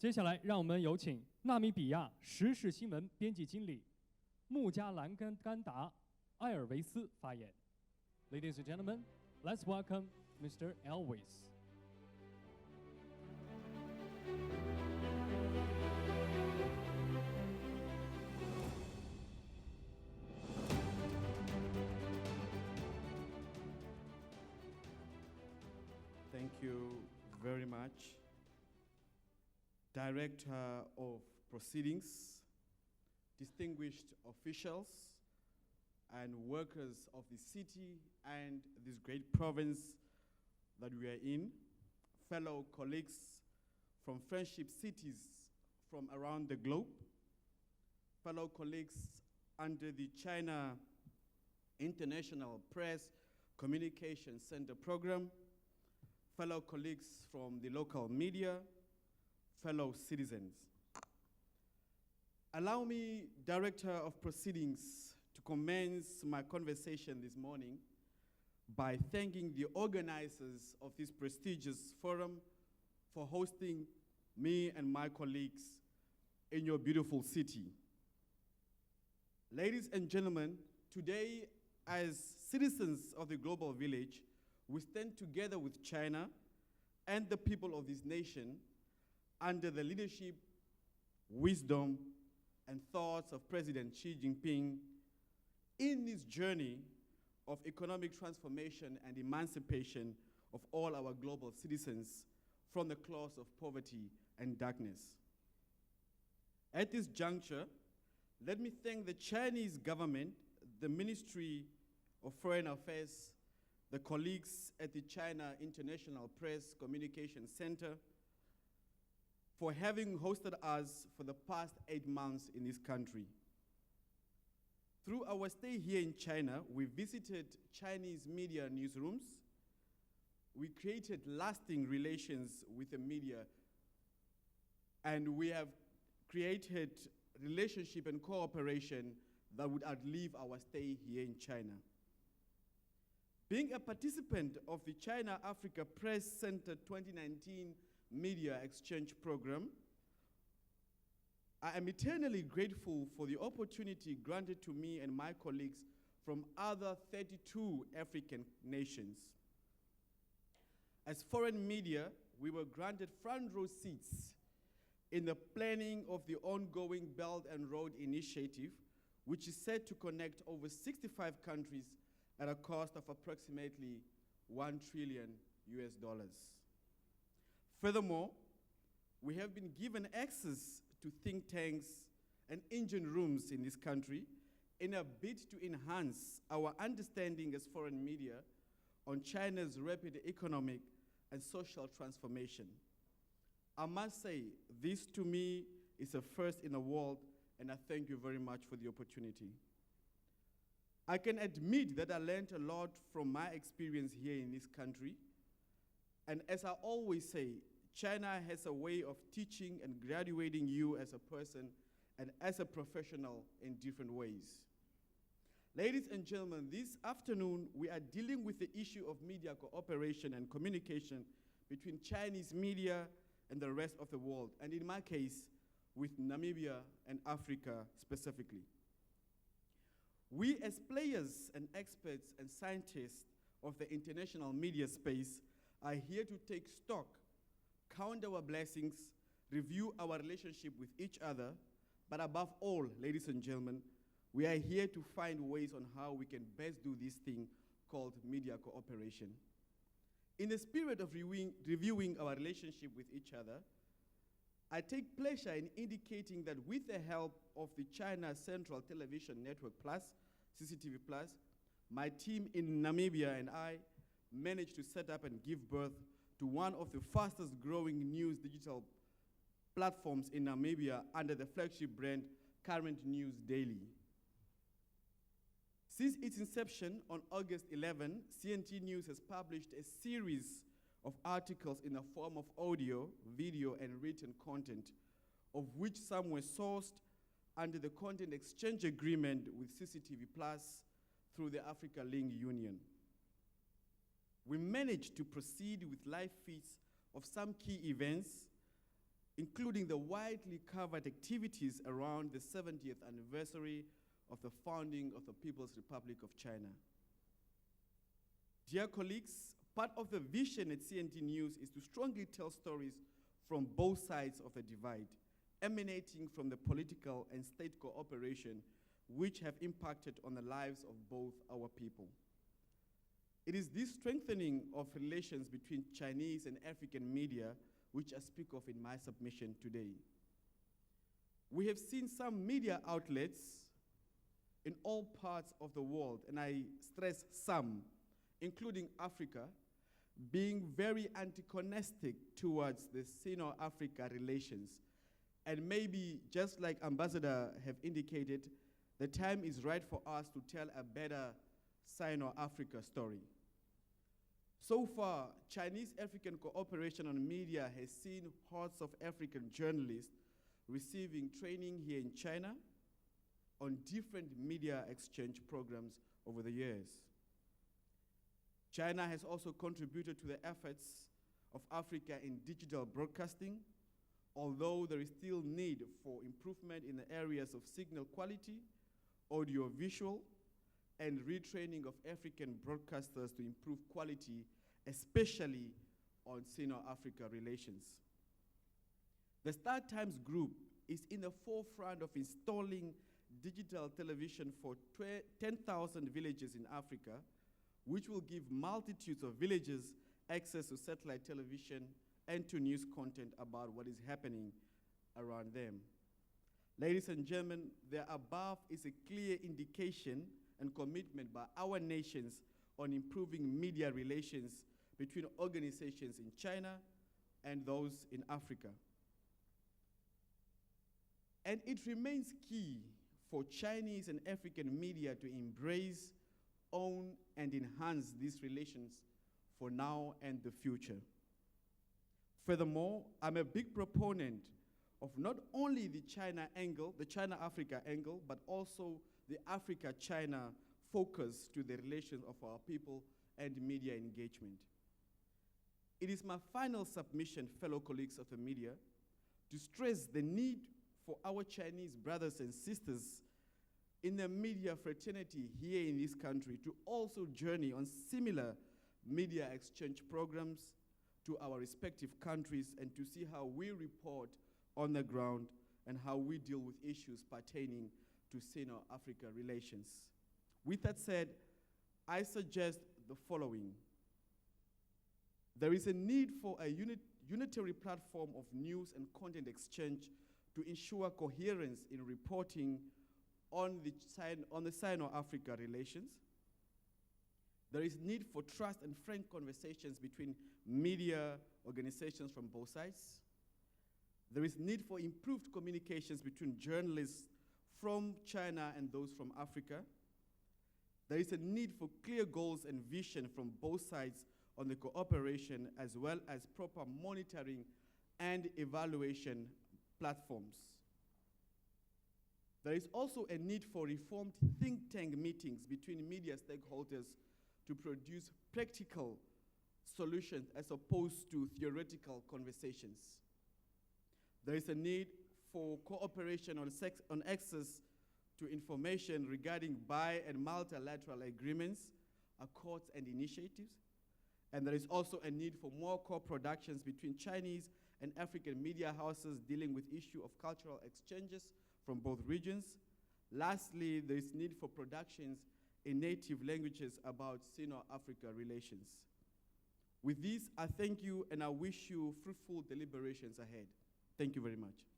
接下来，让我们有请纳米比亚时事新闻编辑经理穆加兰甘达埃尔维斯发言。Ladies and gentlemen, let's welcome Mr. Elvis. Thank you very much. Director of Proceedings, distinguished officials, and workers of the city and this great province that we are in, fellow colleagues from Friendship cities from around the globe, fellow colleagues under the China International Press Communication Center program, fellow colleagues from the local media, fellow citizens. Allow me, Director of Proceedings, to commence my conversation this morning by thanking the organizers of this prestigious forum for hosting me and my colleagues in your beautiful city. Ladies and gentlemen, today, as citizens of the global village, we stand together with China and the people of this nation under the leadership, wisdom, and thoughts of President Xi Jinping in this journey of economic transformation and emancipation of all our global citizens from the claws of poverty and darkness. At this juncture, let me thank the Chinese government, the Ministry of Foreign Affairs, the colleagues at the China International Press Communication Center, for having hosted us for the past 8 months in this country. Through our stay here in China, we visited Chinese media newsrooms. We created lasting relations with the media, and we have created relationship and cooperation that would outlive our stay here in China. Being a participant of the China-Africa Press Center 2019 Media Exchange Program, I am eternally grateful for the opportunity granted to me and my colleagues from other 32 African nations. As foreign media, we were granted front row seats in the planning of the ongoing Belt and Road Initiative, which is set to connect over 65 countries at a cost of approximately $1 trillion. Furthermore, we have been given access to think tanks and engine rooms in this country in a bid to enhance our understanding as foreign media on China's rapid economic and social transformation. I must say, this to me is a first in the world, and I thank you very much for the opportunity. I can admit that I learned a lot from my experience here in this country, and as I always say, China has a way of teaching and graduating you as a person and as a professional in different ways. Ladies and gentlemen, this afternoon we are dealing with the issue of media cooperation and communication between Chinese media and the rest of the world, and in my case, with Namibia and Africa specifically. We as players and experts and scientists of the international media space are here to take stock, count our blessings, review our relationship with each other, but above all, ladies and gentlemen, we are here to find ways on how we can best do this thing called media cooperation. In the spirit of reviewing our relationship with each other, I take pleasure in indicating that with the help of the China Central Television Network Plus, CCTV Plus, my team in Namibia and I managed to set up and give birth to one of the fastest growing news digital platforms in Namibia under the flagship brand Current News Daily. Since its inception on August 11, CND-News has published a series of articles in the form of audio, video, and written content, of which some were sourced under the Content Exchange Agreement with CCTV Plus through the Africa Link Union. We managed to proceed with live feeds of some key events, including the widely covered activities around the 70th anniversary of the founding of the People's Republic of China. Dear colleagues, part of the vision at CND-News is to strongly tell stories from both sides of the divide, emanating from the political and state cooperation which have impacted on the lives of both our people. It is this strengthening of relations between Chinese and African media which I speak of in my submission today. We have seen some media outlets in all parts of the world, and I stress some, including Africa, being very antagonistic towards the Sino-Africa relations. And maybe, just like Ambassador have indicated, the time is right for us to tell a better Sino-Africa story. So far, Chinese-African cooperation on media has seen hordes of African journalists receiving training here in China on different media exchange programs over the years. China has also contributed to the efforts of Africa in digital broadcasting, although there is still need for improvement in the areas of signal quality, audio-visual, and retraining of African broadcasters to improve quality, especially on Sino-Africa relations. The Star Times Group is in the forefront of installing digital television for 10,000 villages in Africa, which will give multitudes of villages access to satellite television and to news content about what is happening around them. Ladies and gentlemen, the above is a clear indication and commitment by our nations on improving media relations between organizations in China and those in Africa. And it remains key for Chinese and African media to embrace, own, and enhance these relations for now and the future. Furthermore, I'm a big proponent of not only the China angle, the China-Africa angle, but also the Africa-China focus to the relations of our people and media engagement. It is my final submission, fellow colleagues of the media, to stress the need for our Chinese brothers and sisters in the media fraternity here in this country to also journey on similar media exchange programs to our respective countries and to see how we report on the ground and how we deal with issues pertaining to Sino-Africa relations. With that said, I suggest the following. There is a need for a unitary platform of news and content exchange to ensure coherence in reporting on the Sino-Africa relations. There is need for trust and frank conversations between media organizations from both sides. There is need for improved communications between journalists from China and those from Africa. There is a need for clear goals and vision from both sides on the cooperation, as well as proper monitoring and evaluation platforms. There is also a need for reformed think tank meetings between media stakeholders to produce practical solutions as opposed to theoretical conversations. There is a need for cooperation on access to information regarding bi- and multilateral agreements, accords, and initiatives. And there is also a need for more co-productions between Chinese and African media houses dealing with issue of cultural exchanges from both regions. Lastly, there is need for productions in native languages about Sino-Africa relations. With this, I thank you and I wish you fruitful deliberations ahead. Thank you very much.